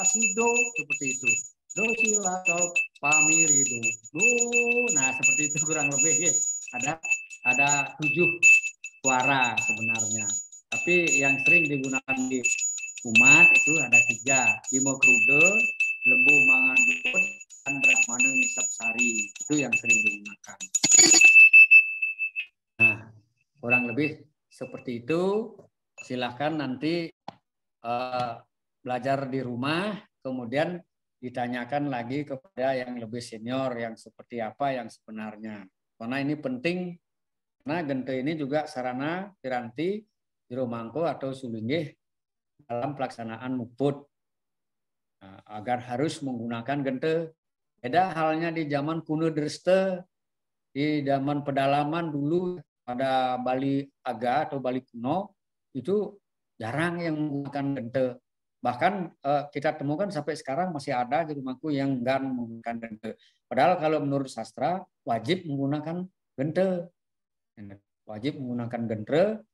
sido seperti itu. Do sila atau pamirido. Do. Nah, seperti itu kurang lebih ya. Ada 7 suara sebenarnya. Tapi yang sering digunakan di umat itu ada 3. Bimo krude, lembu mangan dukun, dan brahmana ngisap sari. Itu yang sering digunakan. Nah, kurang lebih seperti itu. Silahkan nanti belajar di rumah, kemudian ditanyakan lagi kepada yang lebih senior, yang seperti apa yang sebenarnya. Karena ini penting, karena gente ini juga sarana piranti jero mangko atau sulinggih dalam pelaksanaan muput. Nah, agar harus menggunakan gente. Beda halnya di zaman kuno derste, di zaman pedalaman dulu pada Bali Aga atau Bali kuno, itu jarang yang menggunakan gente. Bahkan kita temukan sampai sekarang masih ada di rumahku yang enggak menggunakan gente. Padahal kalau menurut sastra wajib menggunakan gente. Wajib menggunakan gente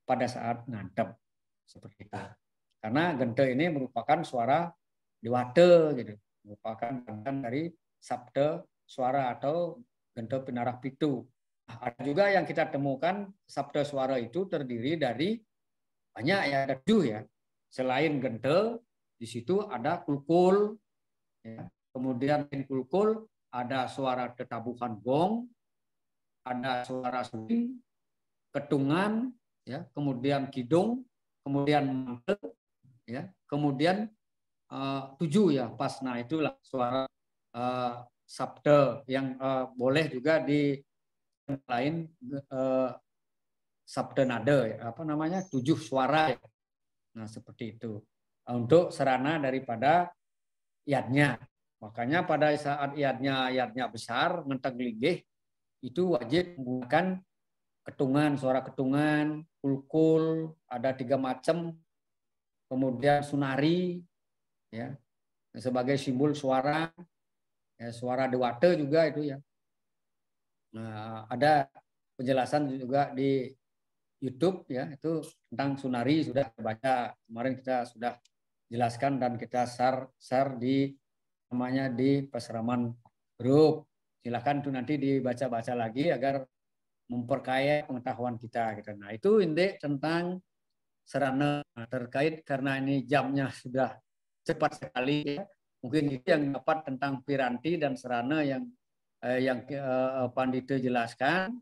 pada saat ngadep seperti itu. Karena gente ini merupakan suara dewata gitu. Merupakan bagian dari sabda suara atau gente pinarah pitu. Ada juga yang kita temukan sabda suara itu terdiri dari banyak ya, ada 7 ya. Selain gente, di situ ada kulkul, ya. Kemudian kulkul ada suara tetabuhan gong, ada suara suling, ketungan, ya, kemudian kidung, kemudian mantel, ya, kemudian 7 ya pas. Nah itulah suara sabda yang boleh juga di lain sabda nada, ya, apa namanya 7 suara. Ya. Nah, seperti itu. Untuk sarana daripada iadnya. Makanya pada saat iadnya besar, ngentek linggih, itu wajib menggunakan ketungan, suara ketungan, kulkul, ada 3 macam, kemudian sunari, ya, sebagai simbol suara, ya, suara dewata juga itu ya. Nah, ada penjelasan juga di YouTube ya, itu tentang sunari sudah baca kemarin, kita sudah jelaskan dan kita share di namanya di Pasraman Grup. Silakan tuh nanti dibaca-baca lagi agar memperkaya pengetahuan kita gitu. Nah, itu inti tentang sarana terkait, karena ini jamnya sudah cepat sekali ya. Mungkin itu yang dapat tentang piranti dan sarana yang Pandita jelaskan.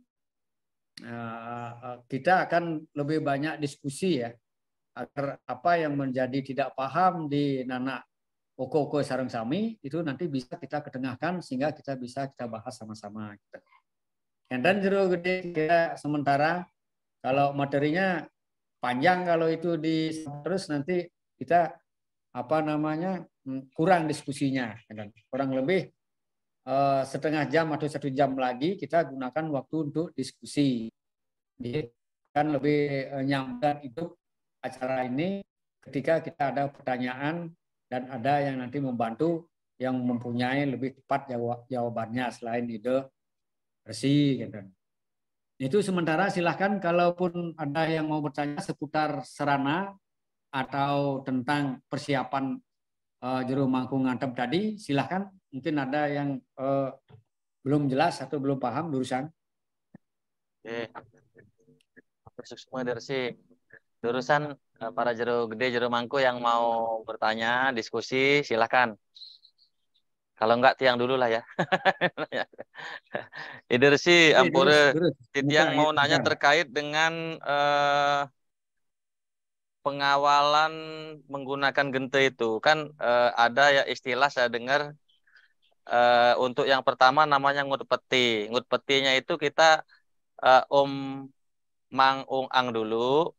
Kita akan lebih banyak diskusi ya, agar apa yang menjadi tidak paham di Nana Oko Sareng Sami itu nanti bisa kita ketengahkan sehingga kita bisa bahas sama-sama. Dan jero gede kita sementara, kalau materinya panjang, kalau itu terus nanti kita kurang diskusinya. Kurang lebih setengah jam atau 1 jam lagi kita gunakan waktu untuk diskusi. Jadi kan lebih nyaman itu acara ini ketika kita ada pertanyaan dan ada yang nanti membantu yang mempunyai lebih tepat jawabannya selain ide bersih gitu. Itu sementara, silahkan kalaupun ada yang mau bertanya seputar sarana atau tentang persiapan juru mangku ngantep tadi, silahkan. Mungkin ada yang belum jelas atau belum paham jurusan. Oke. Masuk semua dari jurusan para jero gede, jero mangku yang mau bertanya, diskusi, silahkan. Kalau enggak tiang dulu lah ya. Idersi Ampure Titiang mau nanya terkait dengan pengawalan menggunakan gente itu. Kan ada ya istilah saya dengar untuk yang pertama namanya ngut peti. Ngut petinya itu kita mang ung ang dulu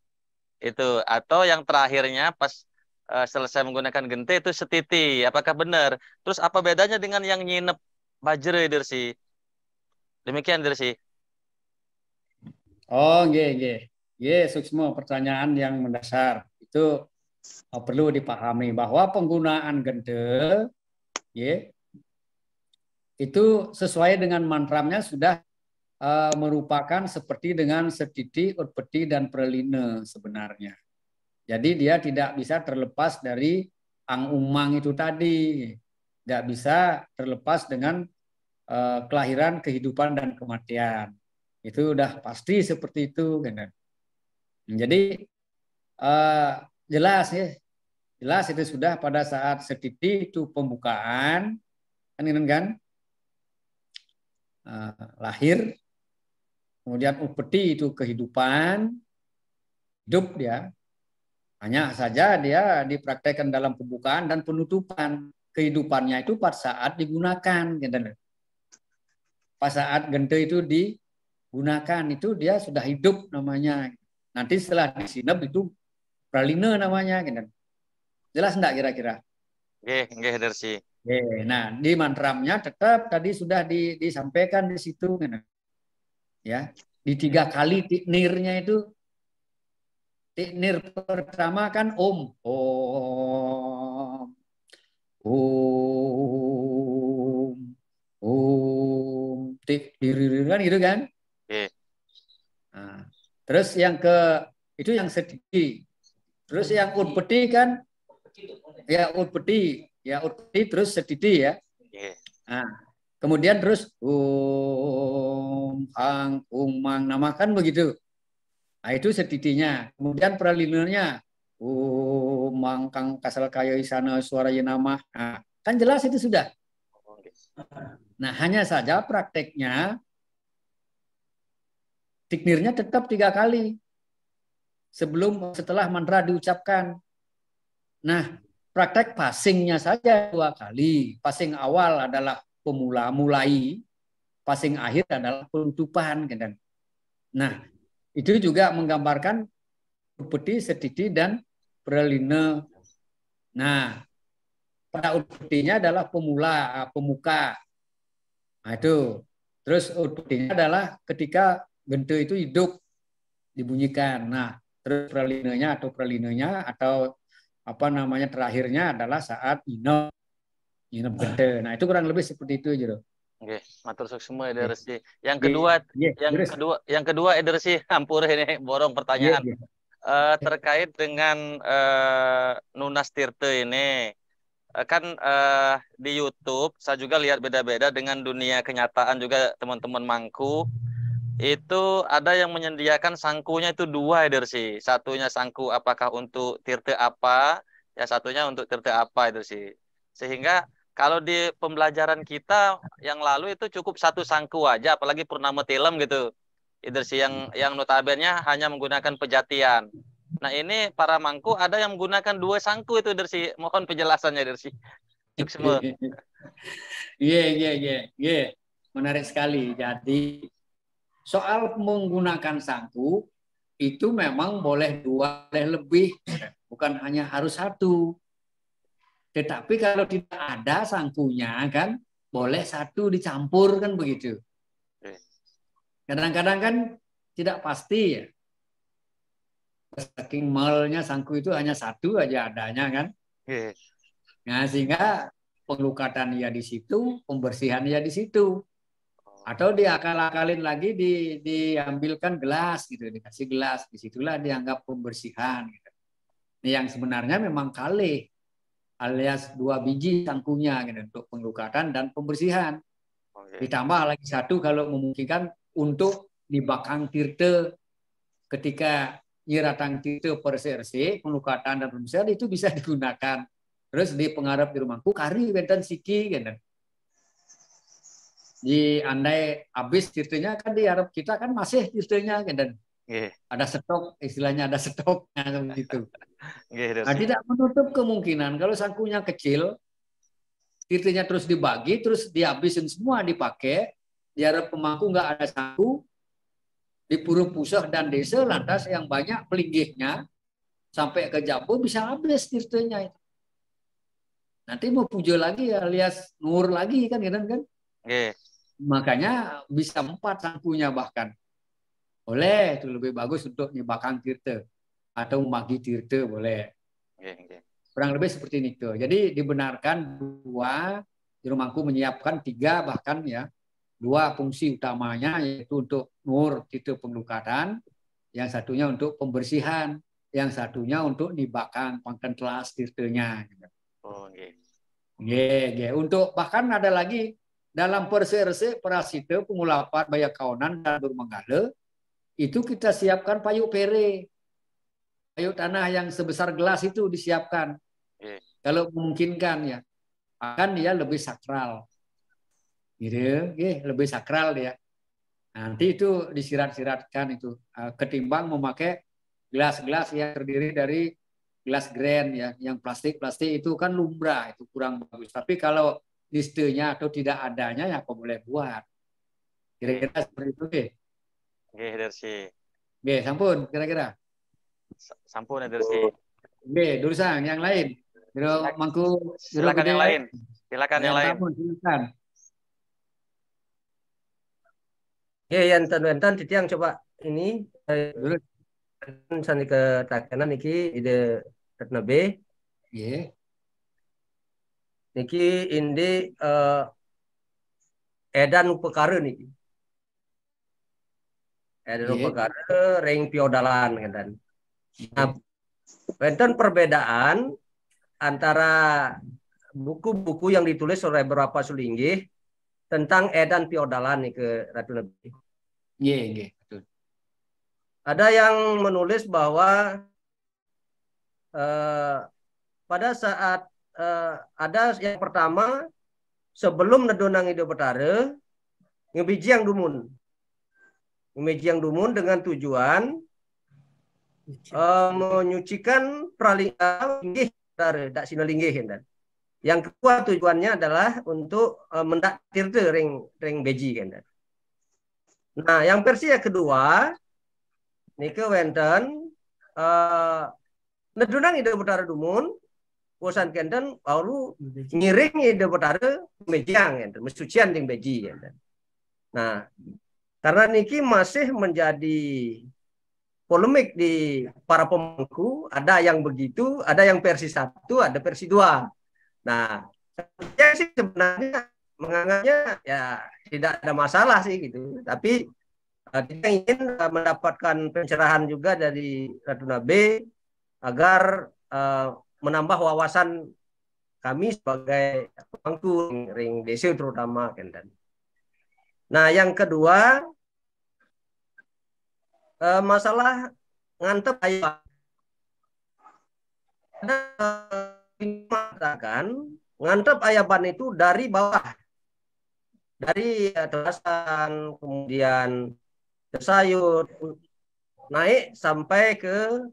itu, atau yang terakhirnya pas selesai menggunakan gente itu setiti. Apakah benar? Terus apa bedanya dengan yang nyinep bajre Dersi? Demikian Dersi. Oh, nggih. Suksmo, pertanyaan yang mendasar. Itu perlu dipahami bahwa penggunaan gente itu sesuai dengan mantramnya sudah merupakan seperti dengan setiti, utpeti, dan preline sebenarnya. Jadi dia tidak bisa terlepas dari ang umang itu tadi. Nggak bisa terlepas dengan kelahiran, kehidupan, dan kematian. Itu udah pasti seperti itu. Kan? Jadi jelas ya, jelas itu sudah pada saat setiti itu pembukaan, kan, lahir, kemudian upeti itu kehidupan, hidup dia. Hanya saja dia dipraktekkan dalam pembukaan dan penutupan. Kehidupannya itu pada saat digunakan. Gitu. Pas saat gente itu digunakan itu dia sudah hidup namanya. Nanti setelah disinep itu praline namanya. Gitu. Jelas enggak kira-kira? Nggih, Dersi. Nah, di mantramnya tetap tadi sudah disampaikan di situ. Gitu. Ya, di 3 kali tiknirnya itu. Tiknir pertama kan om. Om. Om. Om. Tiknir kan gitu kan? Nah, terus yang itu yang sedikit. Terus yang utpeti kan ya utpeti terus sedikit ya. Nah, kemudian terus hang mang namakan begitu. Nah, itu sedikitnya. Kemudian pralinenya mangkang kasal kaya isana suara nama. Nah, kan jelas itu sudah. Nah, hanya saja prakteknya tiknirnya tetap 3 kali setelah mantra diucapkan. Nah, praktek passingnya saja 2 kali. Passing awal adalah pemula, mulai. Passing akhir adalah penutupan. Nah, itu juga menggambarkan upeti, setiti, dan praline. Nah, pada upetinya adalah pemuka. Nah, itu. Terus upetinya adalah ketika gente itu hidup dibunyikan. Nah, terus pralinenya atau apa namanya terakhirnya adalah saat nginep gente. Nah, itu kurang lebih seperti itu aja. Oke, matur suksema Edersi. Yang kedua Edersi, hampur ini borong pertanyaan. Terkait dengan Nunas Tirte ini. Kan di YouTube saya juga lihat beda-beda dengan dunia kenyataan juga teman-teman mangku. Itu ada yang menyediakan sangkunya itu 2 Edersi. Satunya sangku apakah untuk tirte apa, ya satunya untuk tirte apa Edersi. Sehingga kalau di pembelajaran kita yang lalu itu cukup 1 sangku aja, apalagi purnama tilem gitu. Edersi yang notabene hanya menggunakan pejatian. Nah, ini para mangku ada yang menggunakan 2 sangku itu Edersi. Mohon penjelasannya Edersi. Cuk semua. Iya. Menarik sekali. Jadi soal menggunakan sangku itu memang boleh 2, boleh lebih, bukan hanya harus 1. Tetapi kalau tidak ada sangkunya kan boleh 1 dicampur kan begitu. Kadang-kadang kan tidak pasti ya. Saking malnya sangku itu hanya 1 aja adanya kan. Nah, sehingga penglukatan ya di situ, pembersihan ya di situ. Atau diakal-akalin lagi diambilkan gelas gitu, dikasih gelas, disitulah dianggap pembersihan gitu. Yang sebenarnya memang kalih alias 2 biji sangkunya gitu, untuk penglukatan dan pembersihan. Ditambah lagi 1 kalau memungkinkan untuk dibakang tirte ketika nyiratang tirte perserse, penglukatan dan pembersihan itu bisa digunakan. Terus di pengarap di rumahku kari benten siki gitu. Di andai habis tirtenya kan di Arab kita kan masih tirtenya kan ada stok, istilahnya ada stoknya gitu. Nah, tidak menutup kemungkinan kalau sangkunya kecil, tirtenya terus dibagi, terus dihabisin semua dipakai, di Arab pemangku nggak ada sangku, di Puruk Pusah dan desa lantas yang banyak pelinggihnya sampai ke Jambu bisa habis tirtenya itu. Nanti mau puja lagi alias nur lagi kan kan. Makanya bisa 4 sangkunya bahkan. Boleh, itu lebih bagus untuk nyebakang tirte atau magi tirte boleh. Kurang lebih seperti itu. Jadi dibenarkan 2, di rumahku menyiapkan 3 bahkan ya. 2 fungsi utamanya yaitu untuk nur tirte penglukatan, yang satunya untuk pembersihan, yang satunya untuk dibakang pangken telas tirtenya. Oh, nggih. Untuk bahkan ada lagi dalam perse-rese perasite pengulapan baya kaunan dan bermenggala itu kita siapkan payuk pere, payuk tanah yang sebesar gelas itu disiapkan. Nggih. Kalau memungkinkan ya, akan dia lebih sakral, gitu, lebih sakral dia. Nanti itu disirat-siratkan itu ketimbang memakai gelas-gelas yang terdiri dari gelas grand ya, yang plastik itu kan lumrah, itu kurang bagus. Tapi kalau listenya atau tidak adanya ya kok boleh buat. Kira-kira seperti itu deh. Nggih, Dersi. Oke, sampun kira-kira. Sampun ya, Dersi. Oke, Dursang yang lain. Biro Mangku, Biro Silakan Gede. yang lain. Silakan yang lain. Silakan. Ya, yang enten titiang coba ini sani ke takanan niki ide Ratna B. Iya. Niki indi edan perkara niki. Edan perkara ring piodalan kan. Nah, enten perbedaan antara buku-buku yang ditulis oleh beberapa sulinggih tentang edan piodalan nih ke Ratu Nabi. Iya, betul. Ada yang menulis bahwa pada saat ada yang pertama sebelum nedonang ide betare ngebiji yang dumun dengan tujuan menyucikan pralinggih dak sinalinggih dan yang kedua tujuannya adalah untuk mendak tirte ring beji kan. Nah, yang versi yang kedua nike wenten nedunang ide betara dumun bosan kenten baru ngiring ide betara mejang kan, mesucian ding beji kan. Nah, karena niki masih menjadi polemik di para pemangku, ada yang begitu, ada yang versi 1, ada versi 2. Nah, saya sih sebenarnya menganggapnya ya tidak ada masalah sih gitu. Tapi kita ingin mendapatkan pencerahan juga dari Ratu Nabe agar menambah wawasan kami sebagai pemangku ring desa terutama kan. Nah, yang kedua masalah ngantep ayam. Mengatakan ngantep ayaban itu dari bawah, dari telasan, kemudian sayur naik sampai ke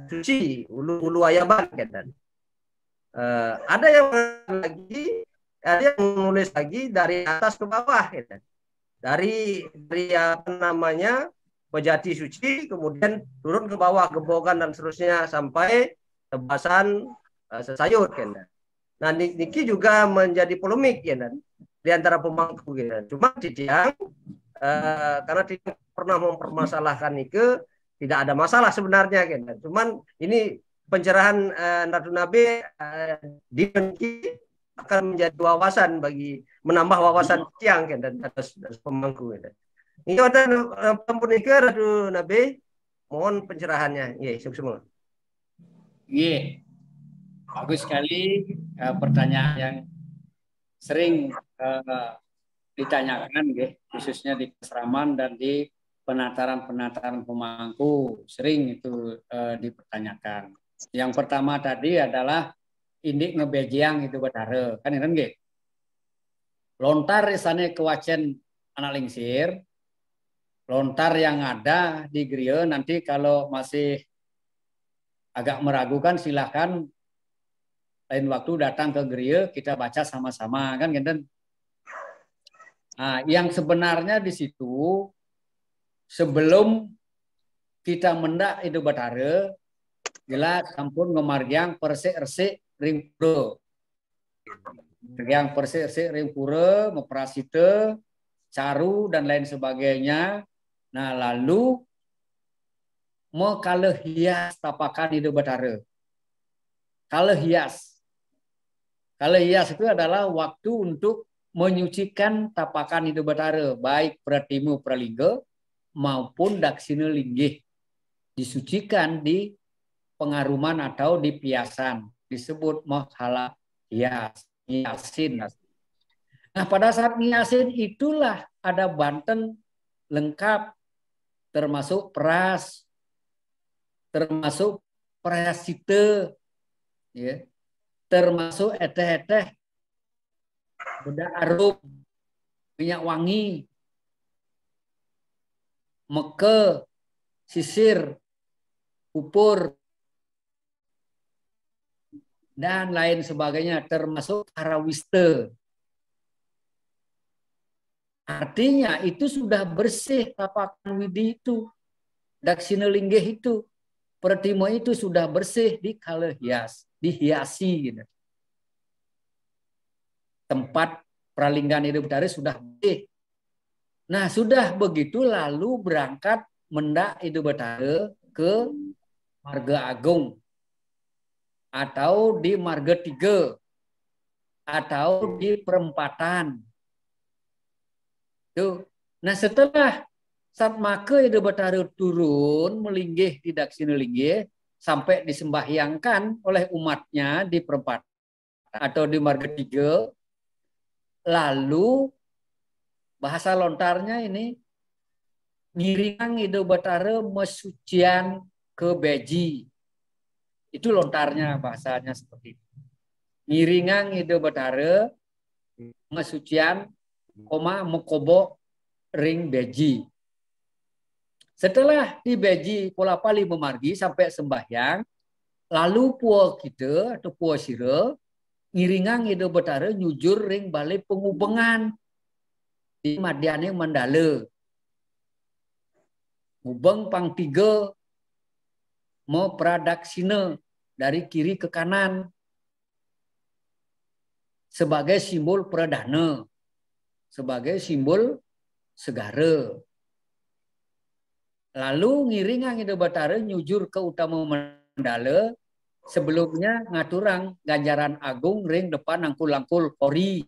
suci ulu ayaban kan. Ada yang menulis lagi dari atas ke bawah kan. Dari apa namanya pejati suci kemudian turun ke bawah gebogan dan seterusnya sampai tebasan sesayur kan. Nah, niki juga menjadi polemik ya kan di antara pemangku ya. Cuma Titiang karena tidak pernah mempermasalahkan nike tidak ada masalah sebenarnya kan. Cuman ini pencerahan Ratu Nabe di niki akan menjadi wawasan bagi menambah wawasan Titiang kan dan atas pemangku ya. Ini ada ampun nike Ratu Nabe mohon pencerahannya. Iya, semua. Iya. Bagus sekali pertanyaan yang sering ditanyakan, khususnya di Pasraman dan di penataran-penataran pemangku sering itu dipertanyakan. Yang pertama tadi adalah indik ngebejiang itu betare, kan ini nggih. Lontar isane kewacen anak lingsir, lontar yang ada di griya nanti kalau masih agak meragukan silahkan lain waktu datang ke gereja kita baca sama-sama kan gitu. Nah, yang sebenarnya di situ sebelum kita mendak itu batare jelas sampun ngemargiang persik-resik ring pura. Yang persik-resik ring pura, meprasite, caru dan lain sebagainya. Nah, lalu mekale hias tapakan itu batare. Kale hias. Kalau hias itu adalah waktu untuk menyucikan tapakan itu batara, baik pratimu pralingga maupun daksina linggih. Disucikan di pengaruman atau di piasan. disebut mahala hiasin. Nah, pada saat ngiasin itulah ada Banten lengkap, termasuk peras, termasuk prasite, ya, termasuk eteh-eteh, bedak arum, minyak wangi, meke, sisir, pupur, dan lain sebagainya, termasuk karawiste. Artinya itu sudah bersih tapakan widi itu, daksina linggih itu, pertimo itu sudah bersih di kala hias, dihiasi gitu. Tempat pralinggan hidup dari sudah bersih. Nah, sudah begitu lalu berangkat mendak hidup betara ke Marga Agung atau di Marga 3 atau di perempatan. Tuh. Nah, setelah saat maka hidup betara turun melinggih di daksina linggih sampai disembahyangkan oleh umatnya di perempatan atau di Marga 3, lalu bahasa lontarnya ini ngiringan hidup betara mesucian ke beji. Itu lontarnya bahasanya seperti itu. Ngiringan hidup betara mesucian koma mekobo ring beji. Setelah di beji pola pali memargi sampai sembahyang, lalu puo kita atau puo sira ngiringan hidup betara nyujur ring balik pengubengan di Madiane Mandala. Ngubeng pang 3 mau pradaksina dari kiri ke kanan sebagai simbol pradana, sebagai simbol segara. Lalu ngiringan hidup betara nyujur ke utama Mandala, sebelumnya ngaturang ganjaran agung ring depan angkul-angkul kori.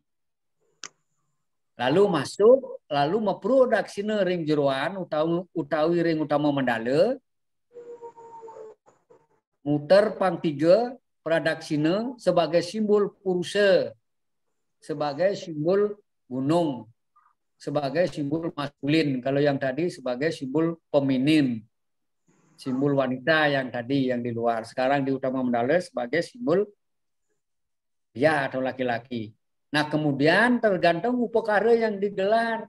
Lalu masuk, lalu meprodaksina ring jeroan utawi ring utama Mandala, muter pang 3 pradaksina sebagai simbol purusa, sebagai simbol gunung, sebagai simbol maskulin. Kalau yang tadi sebagai simbol feminin, simbol wanita yang tadi yang di luar. Sekarang di utama Mandala sebagai simbol ya atau laki-laki. Nah, kemudian tergantung upakara yang digelar.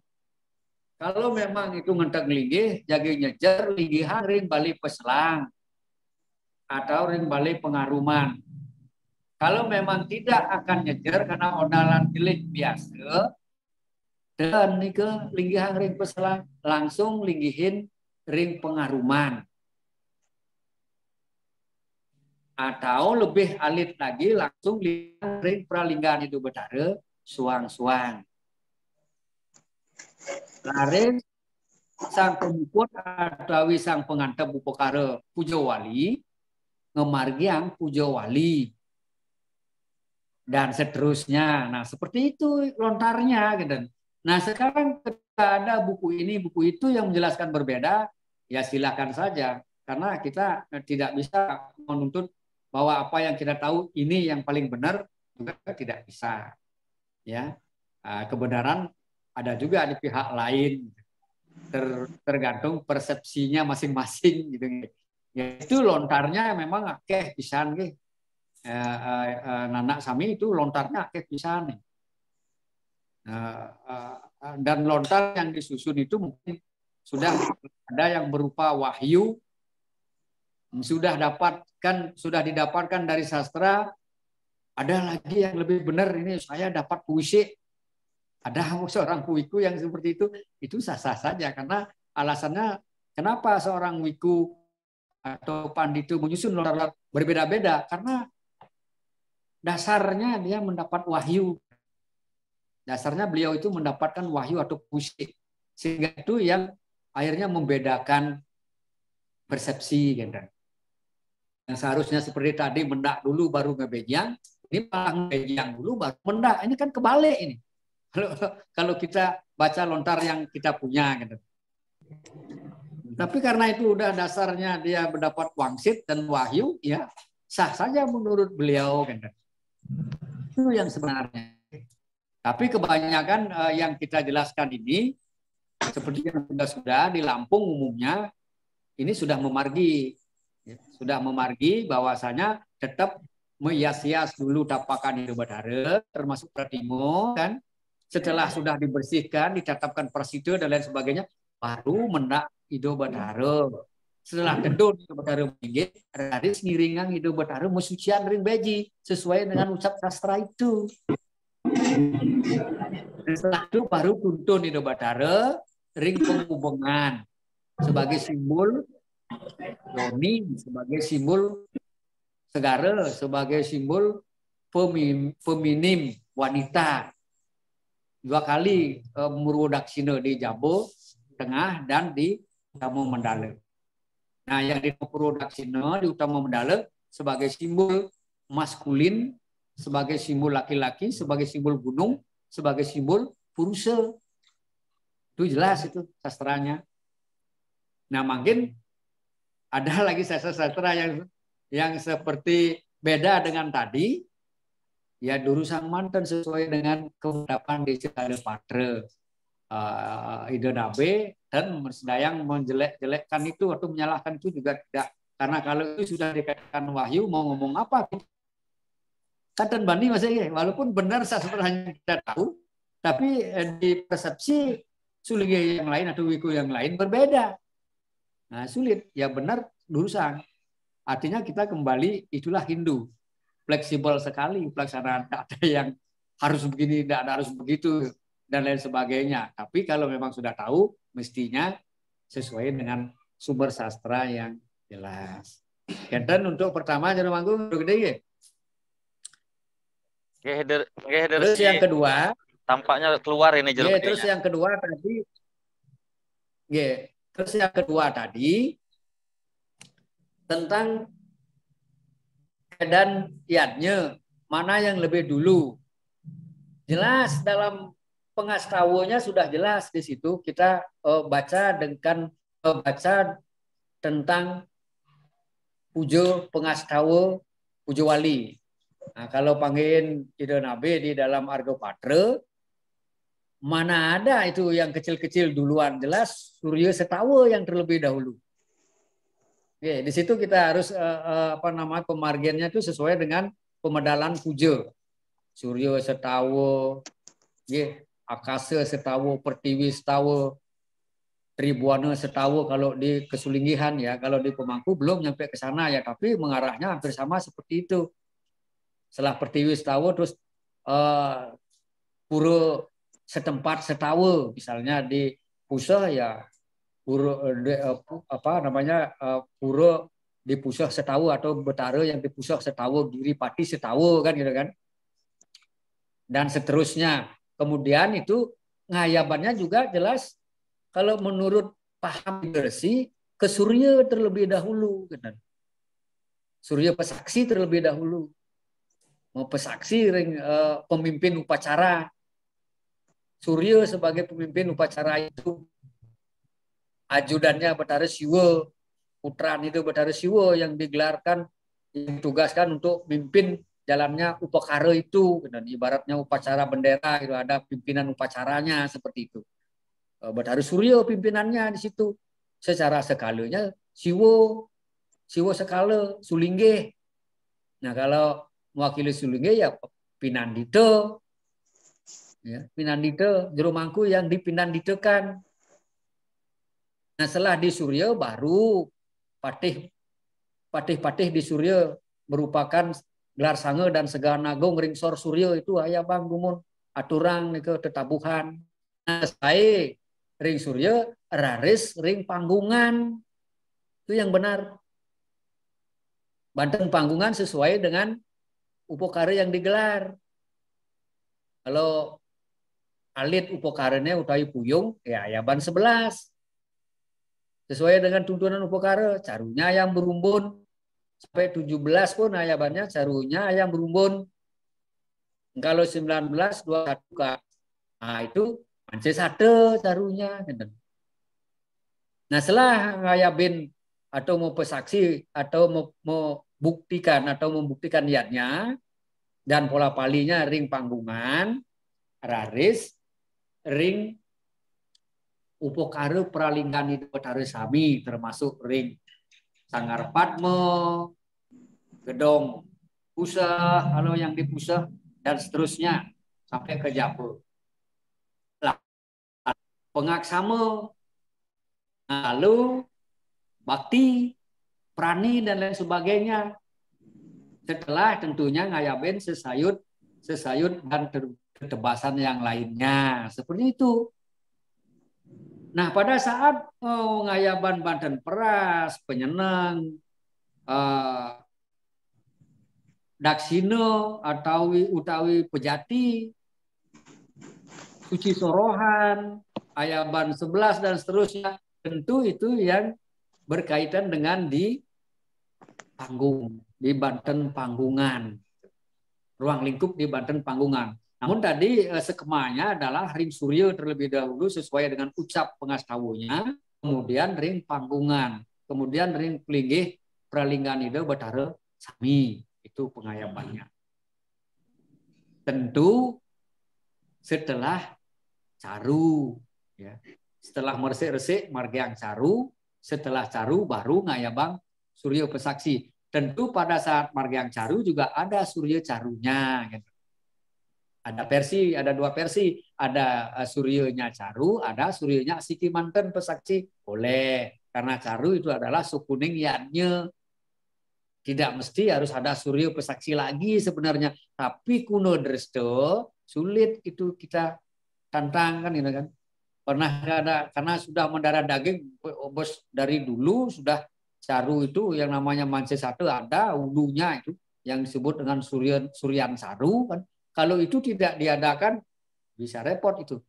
Kalau memang itu ngentek linggih, jaga nyejer linggihan ring bali peselang atau ring bali pengaruman. Kalau memang tidak akan nyejer karena onalan gelik biasa, dan nih ke linggihan ring peselang langsung linggihin ring pengaruman. Atau lebih alit lagi langsung ring pralinggan hidup betara suang-suang. Laris sang pemukut atau sang pengantep upakara puja wali ngemargiang puja wali dan seterusnya. Nah, seperti itu lontarnya gitu. Nah, sekarang ketika ada buku ini, buku itu yang menjelaskan berbeda, ya silakan saja. Karena kita tidak bisa menuntut bahwa apa yang kita tahu ini yang paling benar, juga tidak bisa. Ya, kebenaran ada juga di pihak lain, tergantung persepsinya masing-masing gitu. Ya, itu lontarnya memang akeh pisan nggih. Nanak sami itu lontarnya akeh pisan nih. Dan lontar yang disusun itu mungkin sudah ada yang berupa wahyu, sudah didapatkan dari sastra. Ada lagi yang lebih benar, ini saya dapat puisi. Ada seorang wiku yang seperti itu sah-sah saja, karena alasannya kenapa seorang wiku atau panditu menyusun lontar berbeda-beda, karena dasarnya dia mendapat wahyu. Dasarnya beliau itu mendapatkan wahyu atau puisi, sehingga itu yang akhirnya membedakan persepsi gitu. Yang seharusnya seperti tadi mendak dulu baru ngebejang, ini malah ngebejang dulu baru mendak. Ini kan kebalik ini. Kalau kita baca lontar yang kita punya gitu. Tapi karena itu udah dasarnya dia mendapat wangsit dan wahyu, ya sah saja menurut beliau kan. Itu yang sebenarnya. Tapi kebanyakan yang kita jelaskan ini seperti yang sudah di Lampung umumnya ini sudah memargi, sudah memargi bahwasanya tetap menghias-hias dulu tapakan Ido Badara termasuk pratimo kan. Setelah sudah dibersihkan, ditetapkan prasida dan lain sebagainya, baru mendak Ido Badara. Setelah kedua Ido Badara menginggit, Raris ngiringang Ido Badara mesucian ring beji sesuai dengan ucap sastra itu. Setelah itu baru tuntun Ido Badara ring penghubungan sebagai simbol Yoni, sebagai simbol segara, sebagai simbol feminim wanita. 2 kali Murwodaksina di Jabo Tengah dan di Utama Mandala. Nah, yang di Murwodaksina di Utama Mandala sebagai simbol maskulin, sebagai simbol laki-laki, sebagai simbol gunung, sebagai simbol purusa. Itu jelas itu sastranya. Nah, makin ada lagi sastra yang seperti beda dengan tadi. Ya Duru Sang Manten sesuai dengan keutapan di Cekade Patre, Ide Nabe, dan sedayang menjelek-jelekkan itu atau menyalahkan itu juga tidak. Karena kalau itu sudah dikatakan wahyu, mau ngomong apa? Katan Bani masih walaupun benar sastranya kita tahu, tapi di persepsi Sulinge yang lain atau Wiku yang lain berbeda. Nah sulit, ya benar Duru Sang. Artinya kita kembali itulah Hindu. Fleksibel sekali pelaksanaan, tak ada yang harus begini, tidak harus begitu dan lain sebagainya. Tapi kalau memang sudah tahu, mestinya sesuai dengan sumber sastra yang jelas. Kenten untuk pertama Jero Manggung udah gede ya. Terus yang kedua, tampaknya keluar ini Jero. Terus yang kedua tadi, terus yang kedua tadi tentang dan iatnya mana yang lebih dulu. Jelas dalam pengastawonya sudah jelas di situ kita baca tentang pujo pengastawo pujo wali. Nah, kalau panggilin Ide Nabe di dalam Arga Patre, mana ada itu yang kecil-kecil duluan, jelas Surya Setawa yang terlebih dahulu. Oke, di situ kita harus pemargiannya itu sesuai dengan pemedalan puja. Surya Setawa, Akasa Setawa, Pertiwi Setawa, Tribuana Setawa kalau di Kesulinggihan ya, kalau di Pemangku belum nyampe ke sana ya, tapi mengarahnya hampir sama seperti itu. Setelah Pertiwi Setawa terus pura setempat Setawa, misalnya di Pusah ya pura pura di Pusah Setawa atau Betara yang di Pusah Setawa, Giri Pati Setawa kan gitu kan. Dan seterusnya. Kemudian itu ngayabannya juga jelas kalau menurut paham Gersi ke Surya terlebih dahulu kan. Surya pesaksi terlebih dahulu. Mau pesaksi pemimpin upacara. Surya sebagai pemimpin upacara itu ajudannya Betara Siwa, putra itu Betara Siwa yang digelarkan, yang ditugaskan untuk mimpin jalannya upakara itu, dan ibaratnya upacara bendera itu ada pimpinan upacaranya seperti itu. Betara Surya pimpinannya di situ. Secara skalanya Siwa skala Sulingge. Nah kalau mewakili Sulingge ya Pinandita, ya Pinandita Jero Mangku yang dipinanditekan. Nah setelah di Surya baru patih di Surya merupakan gelar sange dan seganagung ringsor Surya itu aya Bang Gumun aturang ke tetabuhan. Nah saya ring Surya raris ring panggungan itu yang benar. Banteng panggungan sesuai dengan upokare yang digelar. Kalau alit upokarenya utawi puyung ya ayaban 11. Sesuai dengan tuntunan upokara, carunya ayam berumbun. Sampai 17 pun ayabannya carunya ayam berumbun. Kalau 19, 21 kak. Nah itu pancen sate carunya. Nah setelah ngayabin atau mau pesaksi atau mau membuktikan niatnya dan pola palinya ring panggungan, raris, ring upokare pralinggan itu betare sami, termasuk ring Sanggar Padmo, gedong pusah, kalau yang di pusah dan seterusnya sampai ke Japo. Pengaksama, lalu bakti, prani dan lain sebagainya. Setelah tentunya ngayaben sesayut dan ketebasan yang lainnya. Seperti itu. Nah, pada saat ngayaban Banten Peras, penyenang, Daksino atau utawi Pejati, Suci Sorohan, Ayaban 11 dan seterusnya, tentu itu yang berkaitan dengan di panggung, di Banten Panggungan. Ruang lingkup di Banten Panggungan. Namun tadi skemanya adalah ring surya terlebih dahulu sesuai dengan ucap pengastawunya, kemudian ring panggungan, kemudian ring pelinggih pralinggan ide betara sami, itu pengayabannya. Tentu setelah caru, ya. Setelah meresik-resik margeang caru, setelah caru baru ngayabang surya pesaksi. Tentu pada saat margeang caru juga ada surya carunya, gitu. Ada dua versi, ada suryanya caru, ada suryanya siki manten pesaksi. Boleh, karena caru itu adalah sukuning yadnya. Tidak mesti harus ada surya pesaksi lagi sebenarnya, tapi kuno dresto sulit itu kita tantang kan, gitu kan. Pernah ada, karena sudah mendarah daging bos dari dulu sudah caru itu yang namanya mance satu ada ulunya itu yang disebut dengan suryan saru kan. Kalau itu tidak diadakan bisa repot itu.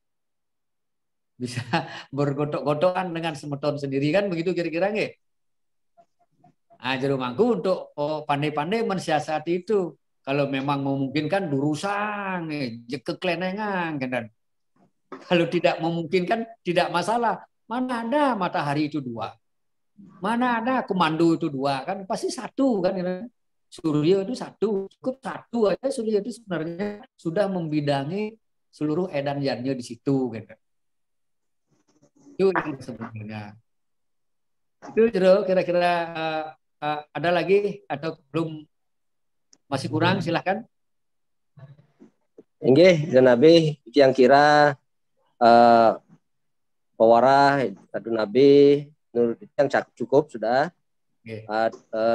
Bisa bergotok-gotokan dengan semeton sendiri kan, begitu kira-kira nggih. Nah, jero mangku untuk pandai-pandai mensiasati itu. Kalau memang memungkinkan durusang, keklenengan kan. Kalau tidak memungkinkan tidak masalah. Mana ada matahari itu dua. Mana ada komando itu dua kan, pasti satu kan. Surya itu satu, cukup satu aja. Surya itu sebenarnya sudah membidangi seluruh edan yannya di situ kan. Itu yang sebenarnya. Itu Jero, kira-kira ada lagi atau belum, masih kurang, silahkan. Nggih, Nabi yang kira pewarah satu Nabi yang cukup sudah.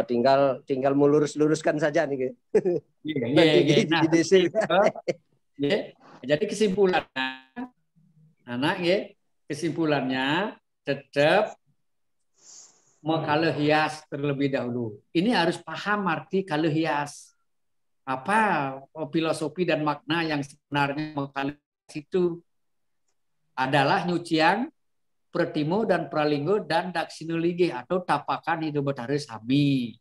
Tinggal melurus-luruskan saja nih. Jadi kesimpulannya tetap mengkalehias terlebih dahulu. Ini harus paham arti kalehias. Apa filosofi dan makna yang sebenarnya mengkalehias itu adalah nyucian Pratimo dan Pralinggo dan Daksinoligih atau tapakan hidup betare sami.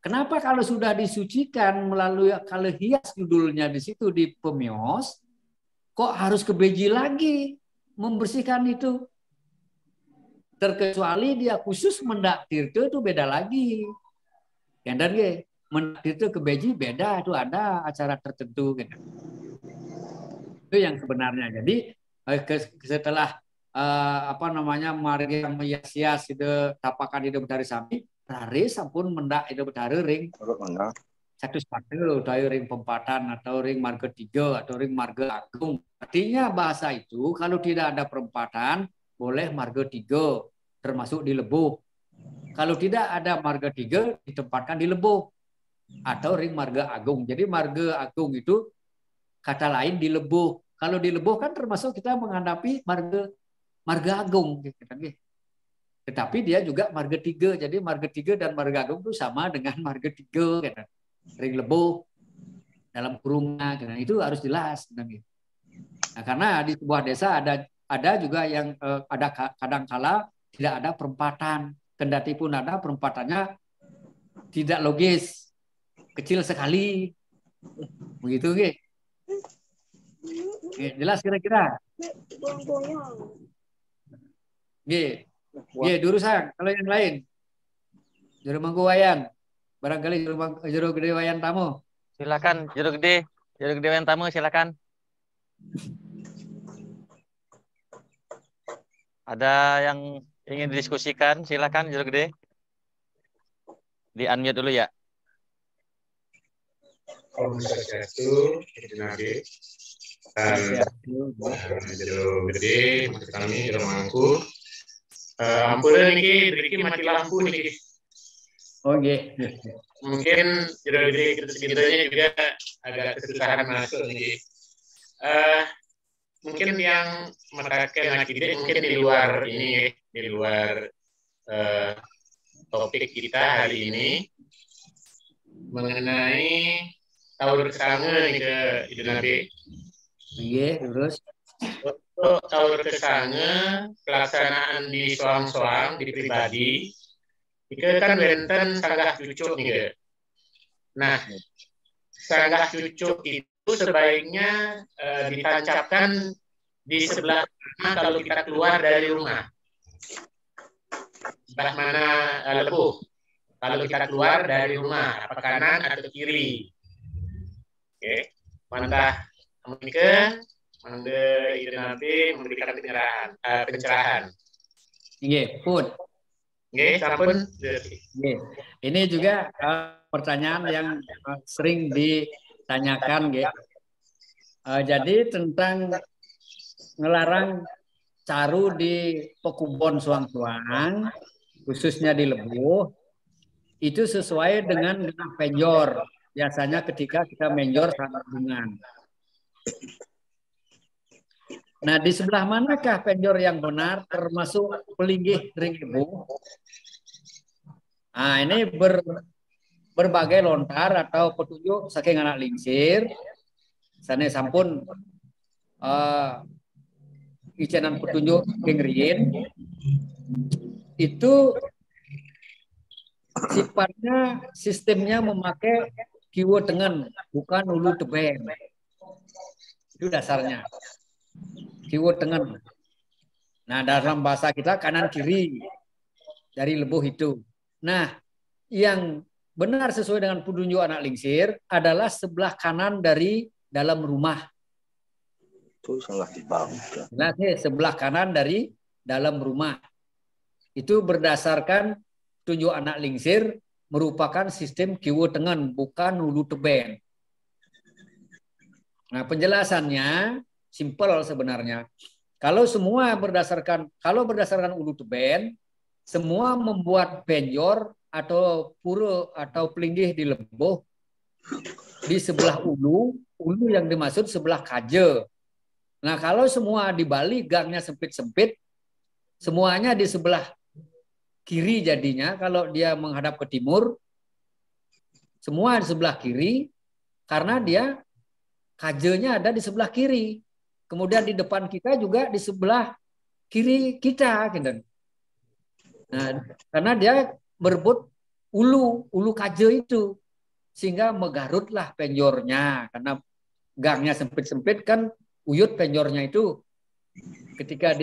Kenapa kalau sudah disucikan melalui kalehias judulnya di situ di pemios, kok harus ke beji lagi membersihkan itu? Terkecuali dia khusus mendak tirte itu beda lagi. Kendan ge, mendak tirte ke beji beda, itu ada acara tertentu gitu. Itu yang sebenarnya. Jadi setelah marga yang meyas-yas itu tapakan hidup betare sami, rari sampun mendak hidup betare ring satu ring pempatan atau ring marga 3 atau ring marga agung. Artinya bahasa itu kalau tidak ada perempatan boleh marga 3 termasuk di Lebuh. Kalau tidak ada marga 3 ditempatkan di Lebuh atau ring marga agung. Jadi marga agung itu kata lain di Lebuh. Kalau di Lebuh kan termasuk kita menghadapi marga agung, tetapi dia juga marga 3. Jadi marga 3 dan marga agung itu sama dengan marga 3, gitu. Ring Lebuh dalam kurungnya, gitu. Itu harus jelas. Gitu. Nah, karena di sebuah desa ada juga yang ada kadangkala tidak ada perempatan. Kendati pun ada perempatannya tidak logis, kecil sekali, begitu, gitu. Jelas kira-kira. Dulu sang, kalau yang lain. Juru Mangku Wayan. Barangkali juru gede wayan tamu. Silakan juru gede wayan tamu silakan. Ada yang ingin didiskusikan, silakan juru gede. Di unmute dulu ya. Om Swastiastu, Nabi. Jero gede, maksud kami jero mangku. Ampun niki beriki mati lampu niki. Oh nggih. Mungkin jero gede segitunya juga agak kesusahan masuk niki. Mungkin yang merasakan lagi mungkin di luar ini, di luar topik kita hari ini mengenai Taur Kesange nih ke Idul Nabi. Iya, terus. Untuk Taur Kesange pelaksanaan di soang-soang di pribadi, itu kan wenten sanggah cucuk nih ke. Nah, sanggah cucuk itu sebaiknya ditancapkan di sebelah mana kalau kita keluar dari rumah. Sebelah mana lebuh kalau kita keluar dari rumah, apa kanan atau kiri. Oke, mantap. Mungkin mangga Idul Nabi memberikan pencerahan. Nggih, pun. Nggih, sampun. Nggih. Ini juga pertanyaan yang sering ditanyakan, nggih. Jadi tentang ngelarang caru di pekubon suang-suang, khususnya di Lebuh, itu sesuai dengan penjor. Biasanya ketika kita menjor sama hubungan. Nah, di sebelah manakah penjor yang benar termasuk pelinggih ring Lebuh? Nah, ini berbagai lontar atau petunjuk saking anak lingsir. Sana sampun icanan petunjuk saking rien. Itu sifatnya sistemnya memakai kiwo tengen, bukan ulu tebeng. Itu dasarnya. Kiwo tengen. Nah, dalam bahasa kita kanan kiri dari Lebuh itu. Nah, yang benar sesuai dengan petunjuk anak lingsir adalah sebelah kanan dari dalam rumah. Itu sangat dibang. Nah, sebelah kanan dari dalam rumah. Itu berdasarkan petunjuk anak lingsir merupakan sistem kiwo tengen, bukan hulu tebeng. Nah, penjelasannya simpel sebenarnya. Kalau berdasarkan hulu tebeng, semua membuat penjor atau pura atau pelinggih di Lebuh di sebelah ulu yang dimaksud sebelah kaje. Nah, kalau semua di Bali gangnya sempit-sempit, semuanya di sebelah kiri jadinya. Kalau dia menghadap ke timur, semua di sebelah kiri karena dia kajenya ada di sebelah kiri. Kemudian di depan kita juga di sebelah kiri kita, gitu. Nah, karena dia berebut ulu kaje itu, sehingga megarutlah penjornya. Karena gangnya sempit-sempit kan, uyut penjornya itu. Ketika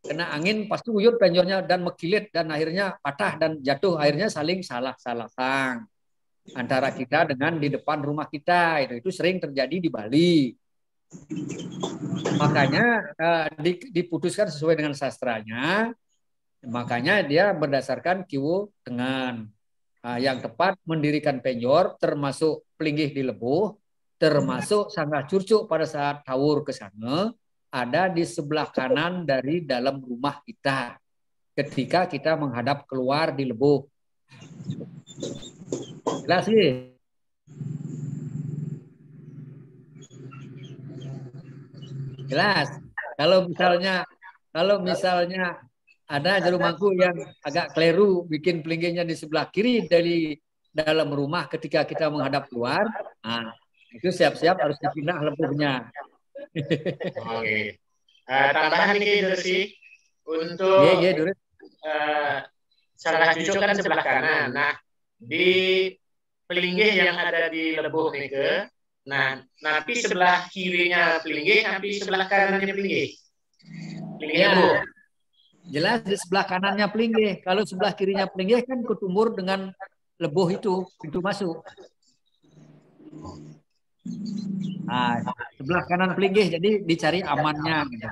kena angin pasti uyut penjornya dan mekilit dan akhirnya patah dan jatuh, akhirnya saling salah-salahang antara kita dengan di depan rumah kita. Itu sering terjadi di Bali. Makanya diputuskan sesuai dengan sastranya. Makanya dia berdasarkan kiwo tengan. Yang tepat mendirikan penjor termasuk pelinggih di Lebuh, termasuk sanggah curcuk pada saat Taur Kesange ada di sebelah kanan dari dalam rumah kita ketika kita menghadap keluar di Lebuh. Jelas sih? Jelas. Kalau misalnya ada juru mangku yang agak keliru bikin pelinggihnya di sebelah kiri dari dalam rumah ketika kita menghadap keluar, nah, itu siap-siap harus dipindah Lebuhnya. Oke. Tambahan ini Dursi untuk sanggah cucuk kan sebelah kanan. Nah, di pelinggih yang ada di Lebuh nih ke, nah, nanti sebelah kirinya pelinggih, nanti sebelah kanannya pelinggih. Ya, jelas di sebelah kanannya pelinggih. Kalau sebelah kirinya pelinggih kan ketumbur dengan lebuh itu pintu masuk. Nah, sebelah kanan pelinggih, jadi dicari amannya gitu.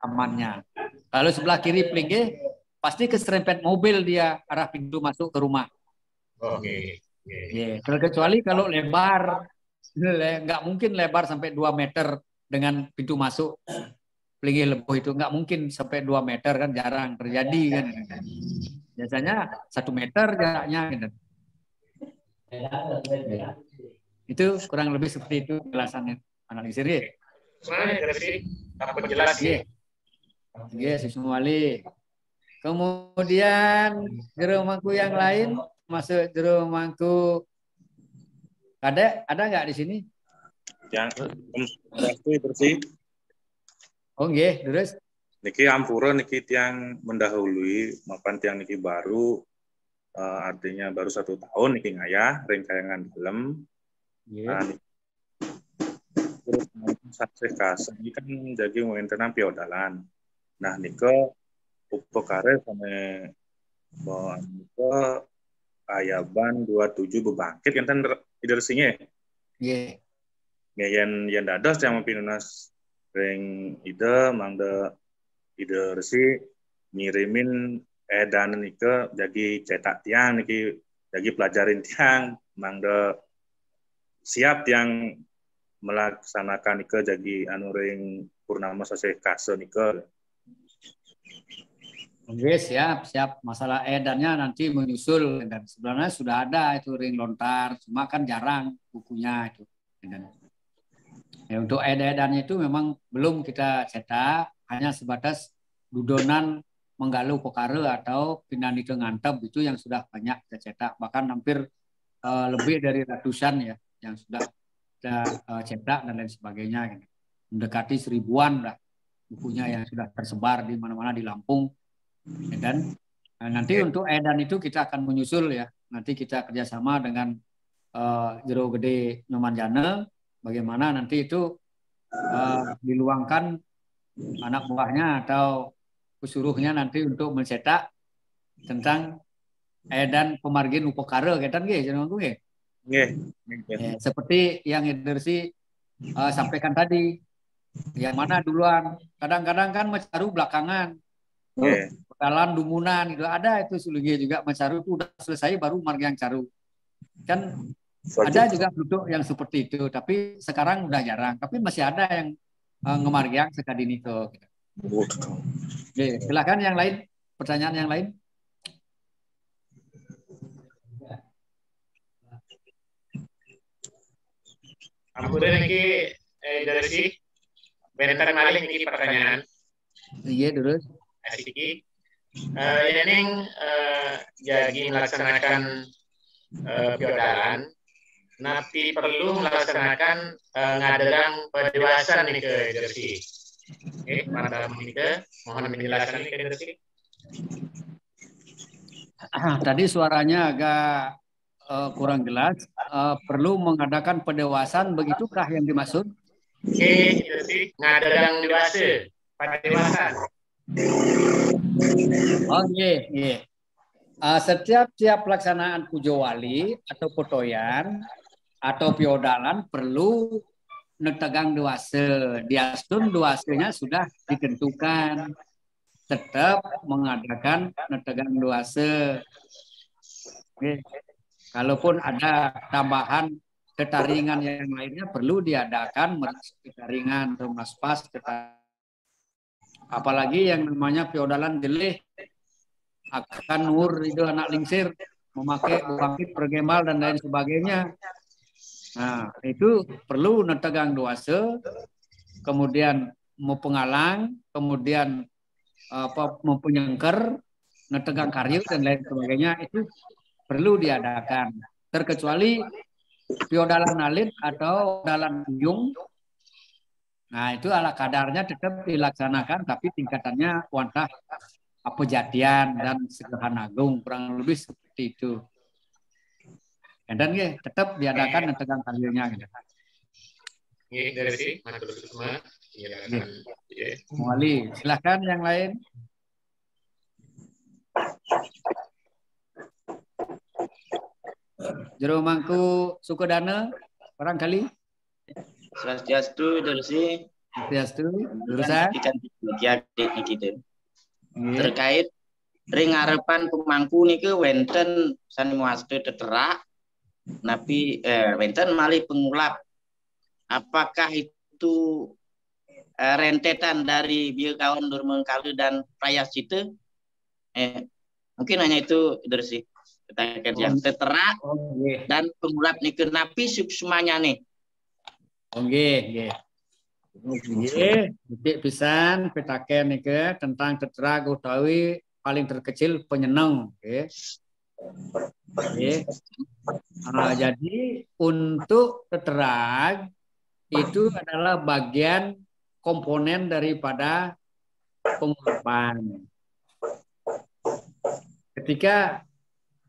Amannya. Kalau sebelah kiri pelinggih pasti keserempet mobil dia arah pintu masuk ke rumah. Oke. Terkecuali kalau lebar, nggak mungkin lebar sampai 2 meter dengan pintu masuk pelinggih lebuh itu, nggak mungkin sampai 2 meter kan, jarang terjadi kan. Biasanya 1 meter jaraknya gitu. Itu kurang lebih seperti itu penjelasannya analisir ya. Sebenarnya dari sini apa jelas ya? Yes, Wali. Kemudian jero mangku yang lain masuk jero mangku. Ada nggak di sini? Yang bersih. Oh nggih, terus Niki ampura niki tiang mendahului mapan tiang niki baru artinya baru 1 tahun niki ngayah rengkayangan dalam. Nah, terus saksih kasih ini kan jadi maintenance piodalan. Nah niko upekare sama niko ayaban 27 bebangkit kan idersinya. Nggih. Yang dados yang mimpinunas ring ide mangda ide resi ngirimin edan nike jadi cetak tiang niki jadi pelajarin tiang mangda siap tiang melaksanakan nike jadi anu ring purnama sase kase nike. Oke, siap. Masalah edannya nanti menyusul dan sebenarnya sudah ada itu ring lontar, cuma kan jarang bukunya itu. Ya, untuk edan-edannya itu memang belum kita cetak, hanya sebatas dudonan menggalu pokare atau pinani ke ngantep itu yang sudah banyak kita cetak, bahkan hampir lebih dari ratusan ya yang sudah kita cetak dan lain sebagainya. Gitu. Mendekati 1000-an lah bukunya yang sudah tersebar di mana-mana di Lampung. Dan nanti untuk edan itu kita akan menyusul ya. Nanti kita kerjasama dengan Jero Gede Nomanjana. Bagaimana nanti itu diluangkan anak buahnya atau pesuruhnya nanti untuk mencetak tentang edan pemargin upekare ketan nggih jenengan nggih. Nggih. Seperti yang Edersi sampaikan tadi. Yang mana duluan? Kadang-kadang kan Mecaru belakangan. Pekalan Dumunan itu ada itu Sulingge juga Mecaru itu udah selesai baru margi yang caru. Kan ada juga penduduk yang seperti itu, tapi sekarang udah jarang. Tapi masih ada yang ngemargiang sekadini itu. Oke, silakan yang lain, pertanyaan yang lain. Ampun iki dari si bentar malih iki pertanyaan. Iya, terus. Iki ini jadi melaksanakan piodalan. Napi perlu melaksanakan ngaderang pendewasaan nih ke Dersi. Pada ini ke mohon penjelasan nih ke Dersi. Tadi suaranya agak kurang jelas. Perlu mengadakan pendewasaan, begitukah yang dimaksud? Dersi ngaderang dewasa, pendewasaan. Oh iya. Setiap pelaksanaan pujo wali atau potoyan atau piodalan perlu netegang dewasa. Diastun dewasanya sudah ditentukan. Tetap mengadakan netegang dewasa. Oke. Kalaupun ada tambahan ketaringan yang lainnya perlu diadakan ketaringan atau maspas. Apalagi yang namanya piodalan jelih akan nur itu anak lingsir memakai bangkit pergemal dan lain sebagainya. Nah, itu perlu netegang dewasa, kemudian mau pengalang, kemudian mau penyengker, netegang karyut dan lain sebagainya itu perlu diadakan. Terkecuali piodalan alit atau dalan ujung. Nah, itu ala kadarnya tetap dilaksanakan, tapi tingkatannya wantah apejatian dan sederhana agung, kurang lebih seperti itu. Dan tetap diadakan netegang karyunya. Ini dari sini, matur semua. Wali, silakan yang lain. Jero mangku Sukodana barangkali. Swastiastu Dursi. Swastiastu Durusan. Ikan kita. Terkait ring harapan pemangku niki wenten sani muaste teterak napi wenten malih pengulap. Apakah itu rentetan dari bieu kawan Durmengkalu dan Prayascita? Mungkin hanya itu Dursi. Yang teterak dan pengulap niki napi suksmanya nih. Nggih. Detik pisan pitaken niki tentang teterak utawi paling terkecil penyeneng. Jadi untuk teterak itu adalah bagian komponen daripada pengulapan. Ketika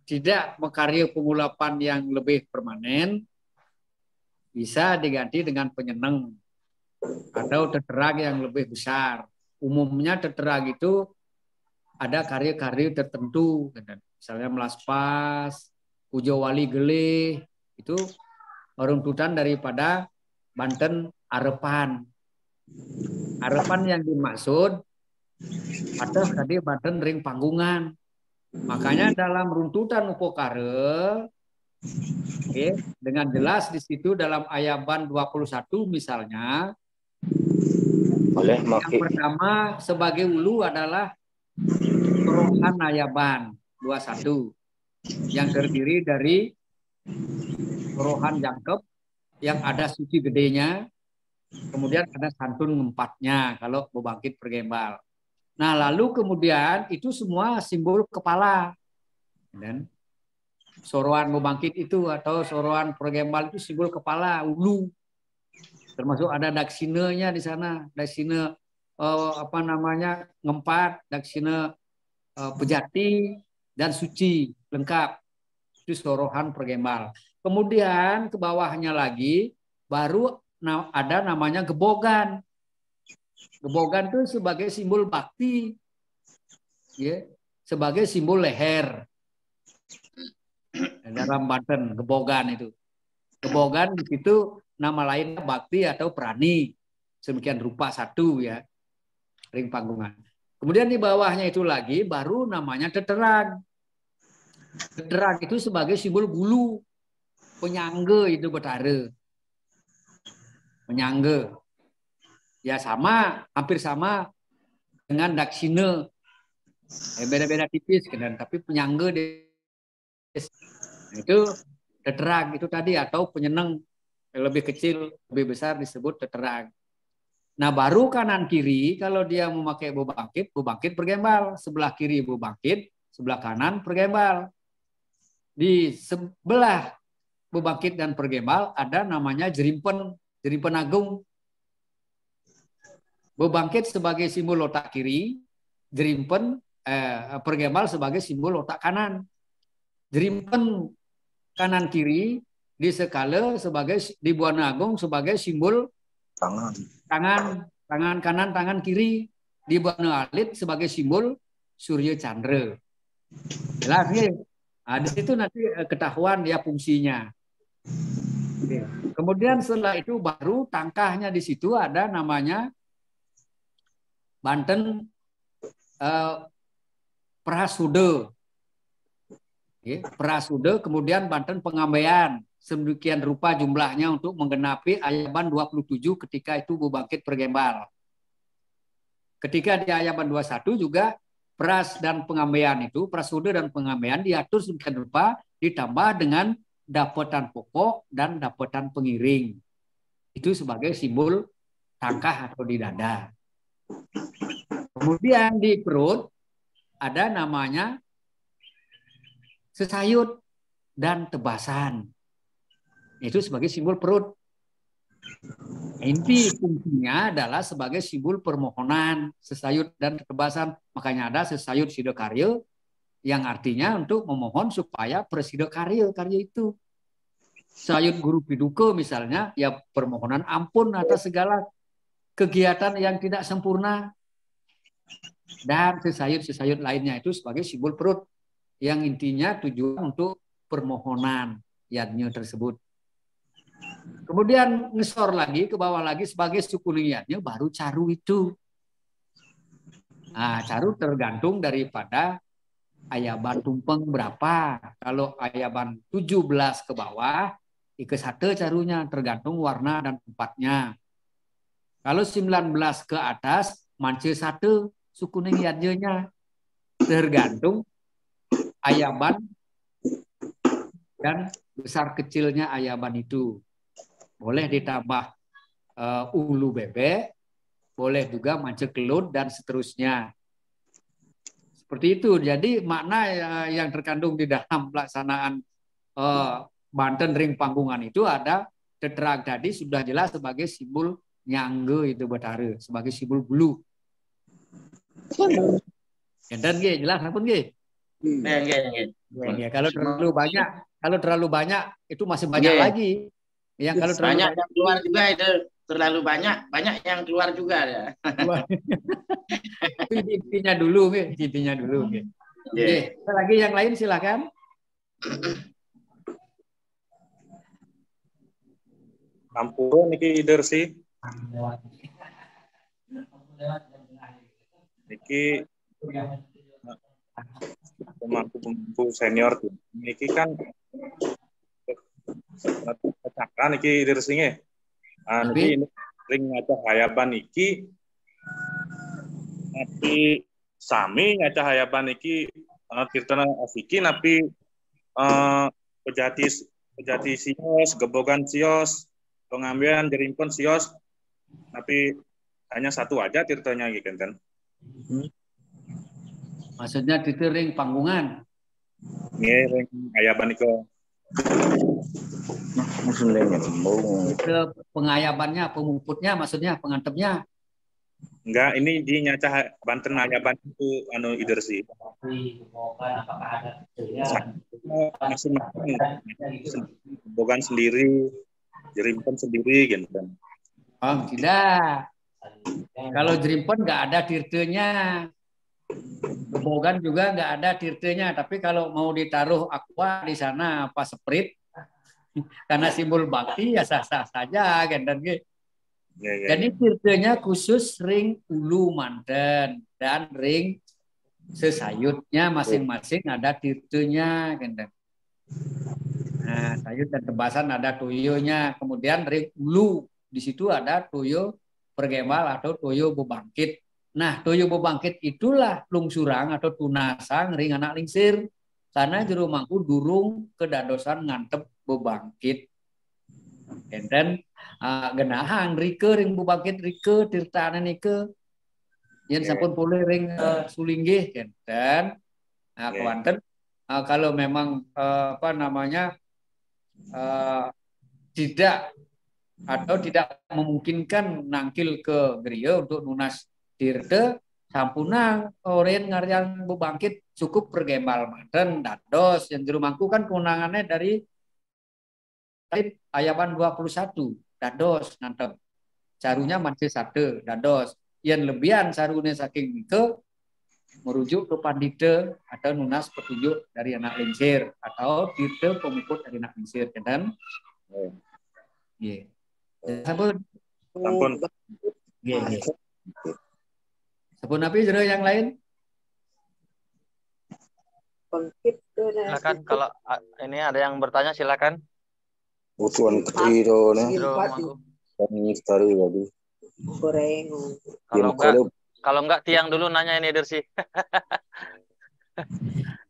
tidak mengkarya pengulapan yang lebih permanen, bisa diganti dengan penyeneng atau teterak yang lebih besar. Umumnya teterak itu ada karya-karya tertentu, misalnya melaspas, ujo wali gelih, itu runtutan daripada Banten Arepan. Arepan yang dimaksud atau tadi Banten ring panggungan. Makanya dalam runtutan upokare dengan jelas di situ dalam Ayaban 21 misalnya yang pertama sebagai ulu adalah Sorohan Ayaban 21 yang terdiri dari Sorohan Jangkep yang ada suci gedenya, kemudian ada santun ngempatnya kalau bebangkit pergembal. Nah, lalu kemudian itu semua simbol kepala. Dan soroan bebangkit itu atau soroan pergembal itu simbol kepala, ulu. Termasuk ada daksinanya di sana, daksina ngempat, daksina pejati dan suci lengkap. Itu sorohan pergembal. Kemudian ke bawahnya lagi baru ada namanya gebogan. Gebogan itu sebagai simbol bakti, ya, sebagai simbol leher. Dalam Banten, gebogan itu. Gebogan itu nama lain bakti atau prani. Semikian rupa satu ya, ring panggungan. Kemudian di bawahnya itu lagi baru namanya teterak. Teterak itu sebagai simbol bulu. Penyangga itu betara. Penyangga. Ya sama, hampir sama dengan daksina. Beda-beda tipis kan, tapi penyangga itu teterak itu tadi atau penyeneng lebih kecil, lebih besar disebut teterak. Nah, baru kanan kiri kalau dia memakai bebangkit, bebangkit pergembal. Sebelah kiri bebangkit, sebelah kanan pergembal. Di sebelah bebangkit dan pergembal ada namanya jerimpen, jerimpen agung. Bebangkit sebagai simbol otak kiri, jerimpen pergembal sebagai simbol otak kanan. Jerimpen kanan kiri di Sekala sebagai di Buana Agung sebagai simbol tangan kanan, tangan kiri. Di Buana Alit sebagai simbol Surya Chandra. Jelas ya? Nah, di situ nanti ketahuan dia fungsinya. Kemudian setelah itu baru tangkahnya di situ ada namanya Banten Prasude. Prasude, kemudian Banten Pengambaian. Sedemikian rupa jumlahnya untuk menggenapi Ayaban 27 ketika itu bebangkit pergembal. Ketika di Ayaban 21 juga Pras dan Pengambaian itu, Prasude dan Pengambaian diatur sedemikian rupa ditambah dengan dapatan pokok dan dapatan pengiring. Itu sebagai simbol tangkah atau di dada. Kemudian di perut ada namanya sesayut dan tebasan. Itu sebagai simbol perut. Inti fungsinya adalah sebagai simbol permohonan, sesayut dan tebasan. Makanya ada sesayut sidokarya yang artinya untuk memohon supaya persidokarya karya itu. Sayut guru piduka misalnya, ya permohonan ampun atas segala kegiatan yang tidak sempurna. Dan sesayut-sesayut lainnya itu sebagai simbol perut yang intinya tujuan untuk permohonan yadnya tersebut. Kemudian ngesor lagi ke bawah lagi sebagai suku yadnya baru caru itu. Nah, caru tergantung daripada ayaban tumpeng berapa. Kalau ayaban 17 ke bawah, ike sate carunya tergantung warna dan tempatnya. Kalau 19 ke atas, mance sate suku yadnya tergantung ayaban dan besar kecilnya ayaban itu. Boleh ditambah ulu bebek, boleh juga mance kelut dan seterusnya. Seperti itu. Jadi makna yang terkandung di dalam pelaksanaan Banten Ring Panggungan itu ada tetrag tadi sudah jelas sebagai simbol nyangge itu betara, sebagai simbol bulu. Dan jelas apa nggih? Kalau terlalu banyak itu masih banyak lagi. Yang kalau terlalu banyak yang keluar juga itu terlalu banyak yang keluar juga ya. Intinya dulu. Oke. Lagi yang lain silakan. Ampun niki Idersi. Niki pemangku senior tuh. Niki kan cakra niki Idersi. Niki ring ngaca hayaban niki tapi sami ngaca hayaban niki tirtana asiki napi pejati sios, gebogan sios, pengambilan jerimpun sios, tapi hanya satu aja tirtanya gitu kan. Maksudnya tirta ring panggungan. Nggih, ring hayaban niku. Pengayabannya, pemuputnya, maksudnya pengantepnya. Enggak, ini di nyaca Banten hayaban itu Idersi. Masing-masing bogan sendiri, jerimpun sendiri gitu kan. Oh, tidak. Kalau jerimpun nggak ada tirtenya. Bogan juga nggak ada tirtenya, tapi kalau mau ditaruh aqua di sana apa sprit karena simbol bakti ya sah-sah saja kan dan Jadi tirtenya khusus ring ulu manten dan ring sesayutnya masing-masing ada tirtenya kan. Nah, sayut dan tebasan ada toyonya, kemudian ring ulu di situ ada toyo pergemal atau toyo bebangkit. Nah, toyo bebangkit itulah lungsurang atau tunasang ring anak lingsir. Karena jero mangku durung kedadosan ngantep bebangkit. Enten genahan rike ring bebangkit rike tirtana nike. Yen sampun pulih ring sulinggih enten. Nah, kewanten kalau memang tidak memungkinkan nangkil ke griya untuk nunas tirte sampunang oren ngarian bebangkit cukup pergembal manten dados yang jero mangku kan kewenangannya dari ayaban 21 dados nantep carunya masih satu dados yang lebihan carune saking itu merujuk ke pandita atau nunas petunjuk dari anak lingsir atau tirte pemukut dari anak lingsir kan? Iya. Sampun. Iya. Sampun api jero yang lain? Silakan kalau ini ada yang bertanya silakan. Utuan ketiro nih. Kalau enggak tiang dulu nanya ini Dersi.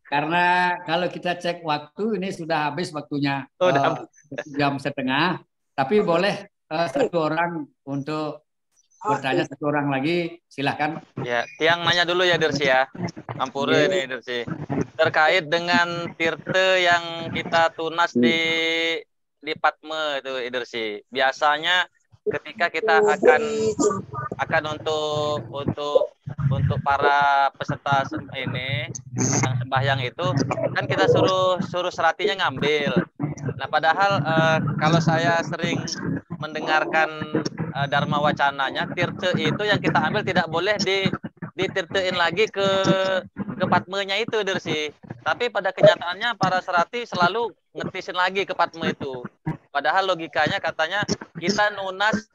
Karena kalau kita cek waktu ini sudah habis waktunya jam setengah. Tapi boleh satu orang untuk bertanya satu orang lagi, silahkan. Ya, tiang nanya dulu ya Dersi ya. Ampura ini Dersi. Terkait dengan tirte yang kita tunas di Padme itu Dersi. Biasanya ketika kita akan untuk para peserta ini yang sembahyang itu kan kita suruh seratinya ngambil. Nah padahal kalau saya sering mendengarkan dharma wacananya, tirte itu yang kita ambil tidak boleh ditirtein lagi ke Padmenya itu Dersi. Tapi pada kenyataannya para serati selalu ngetisin lagi ke Padme itu. Padahal logikanya katanya kita nunas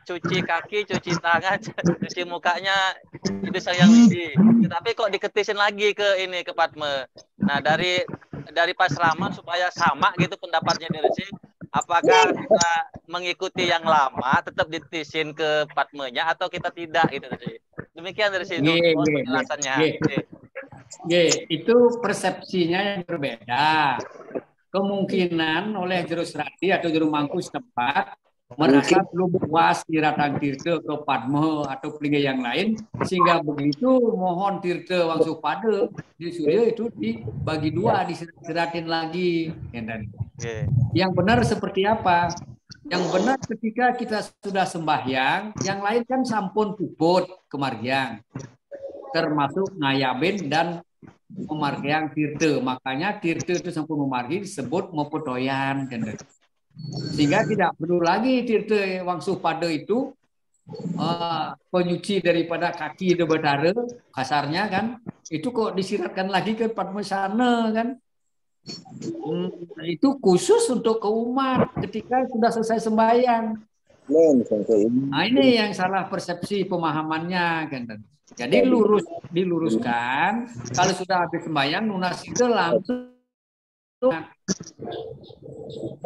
cuci kaki, cuci tangan, cuci mukanya itu Sang Hyang Widi. Tapi kok diketisin lagi ke Padme. Nah, dari Pak Seraman supaya sama gitu pendapatnya dari sini, apakah kita mengikuti yang lama tetap ditisin ke Padmenya atau kita tidak gitu sih. Demikian dari sini penjelasannya. Itu persepsinya yang berbeda. Kemungkinan oleh juru serati atau juru mangku setempat merasa belum puas Kiratang Tirta ke Padme atau pelinggih yang lain, sehingga begitu mohon Tirta Wangsuh Pada di Surya itu dibagi dua, diseratin lagi. Yang benar seperti apa? Yang benar ketika kita sudah sembahyang, yang lain kan sampun puput kemargian, termasuk Ngayabin dan memargian Tirta. Makanya Tirta itu sampun memargi disebut mepotoyan. Sehingga tidak perlu lagi Tirta Wangsuh Pada itu penyuci daripada kaki de Betara, kasarnya kan, itu kok disiratkan lagi ke Padme sana kan. Itu khusus untuk ke umat ketika sudah selesai sembahyang. Nah, ini yang salah persepsi pemahamannya kan. Jadi diluruskan, kalau sudah habis sembahyang lunas itu langsung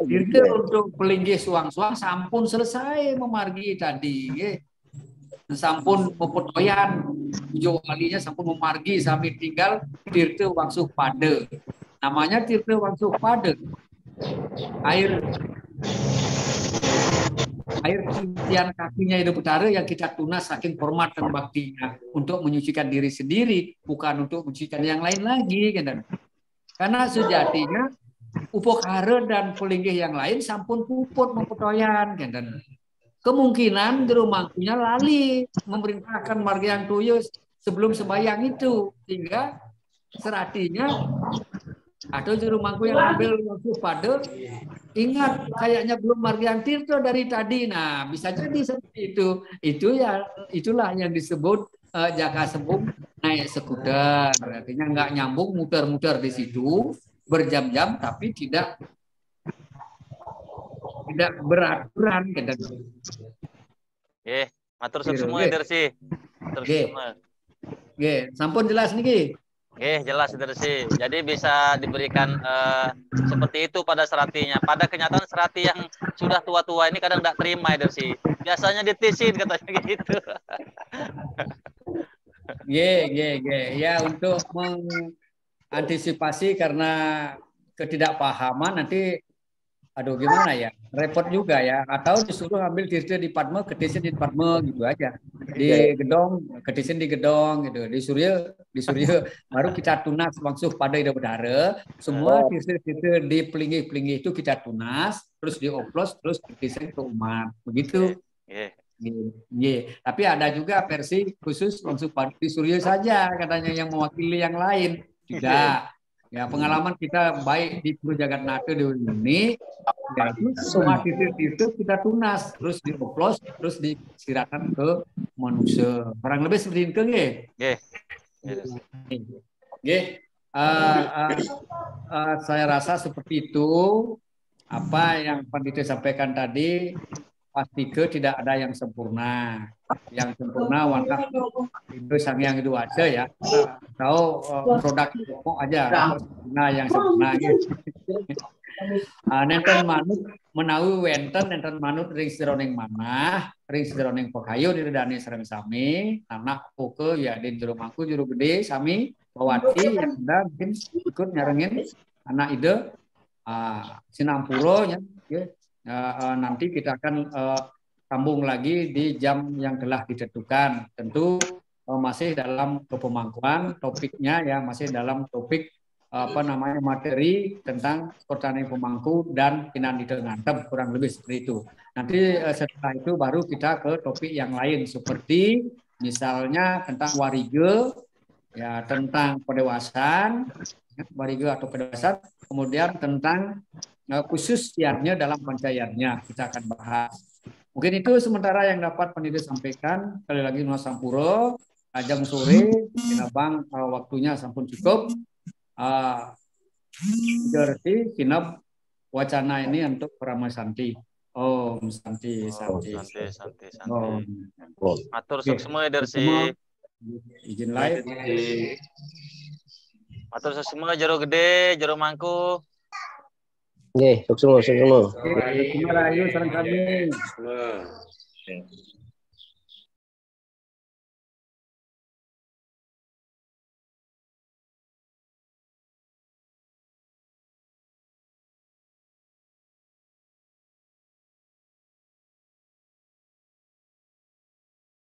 Tirta untuk pelinggih suang-suang sampun selesai memargi tadi. Sampun pepotoyan, ujo walinya sampun memargi sampai tinggal Tirta Wangsuh Pada. Namanya Tirta Wangsuh Pada. Air cucian kakinya Ida Betara yang kita tunas saking hormat dan baktinya untuk menyucikan diri sendiri, bukan untuk menyucikan yang lain lagi kan. Karena sejatinya Upokara dan pelinggih yang lain sampun puput mempotoyan kan. Kemungkinan juru mangkunya lali memerintahkan margian tuyus sebelum sembahyang itu, sehingga seratinya atau juru mangku yang ambil Wangsuh Pada ingat kayaknya belum margian Tirta dari tadi. Nah, bisa jadi seperti itu. Itulah yang disebut jaka sembung naik sekuter. Artinya nggak nyambung, muter-muter di situ berjam-jam tapi tidak beraturan kan. Matur semua Dersi. Sampun jelas niki. Jelas Dersi. Jadi bisa diberikan seperti itu pada seratinya. Pada kenyataan serati yang sudah tua-tua ini kadang tidak terima Dersi. Biasanya ditisin katanya gitu. Ya, untuk mengantisipasi karena ketidakpahaman nanti gimana ya, repot juga ya, atau disuruh ambil Tirta di Padme, ketisin di Padme gitu aja, di Gedong ketisin di Gedong gitu, di Surya baru kita tunas Wangsuh Pada Ida Betara, semua Tirta di pelinggih itu kita tunas, terus dioplos, terus ketisin ke umat begitu. Tapi ada juga versi khusus Wangsuh Pada di Surya saja katanya yang mewakili yang lain. Tidak. Ya, pengalaman kita baik di Pura Jagatnata di ini, yaitu semua titik-titik kita tunas, terus dioplos, terus disiratan ke manusia. Kurang lebih seperti itu, saya rasa seperti itu. Apa yang Pandita sampaikan tadi, pasti tidak ada yang sempurna. Yang sempurna warna itu Sang Hyang itu aja ya. Atau produk pokok aja. Nah, yang sempurna gitu. Nenten manut menawi wenten nenten manut ring seroning manah, ring seroning pekayu diredani sareng sami, anak poke ya di jero mangku jero gede sami bawati yang ada mungkin ikut nyarengin anak ide Sinampuro ya. Nanti kita akan sambung lagi di jam yang telah ditentukan. Tentu masih dalam kepemangkuan topiknya ya, masih dalam topik materi tentang pertanian pemangku dan Kinandita Ngantem, kurang lebih seperti itu. Nanti setelah itu baru kita ke topik yang lain seperti misalnya tentang warige ya, tentang pendewasaan warige atau pendewasaan, kemudian tentang khusus siarnya dalam pancayarnya kita akan bahas. Mungkin itu sementara yang dapat Pandita sampaikan. Sekali lagi Nuwun Sampuro. jam sore kina bang waktunya sampun cukup. Berarti kina wacana ini untuk Parama Santi. Om Santi. Santi. Om. Matur suksma Dersi. Izin live. Matur suksma jero gede, jero mangku. Nggih, suksma. Terima kasih sareng kami.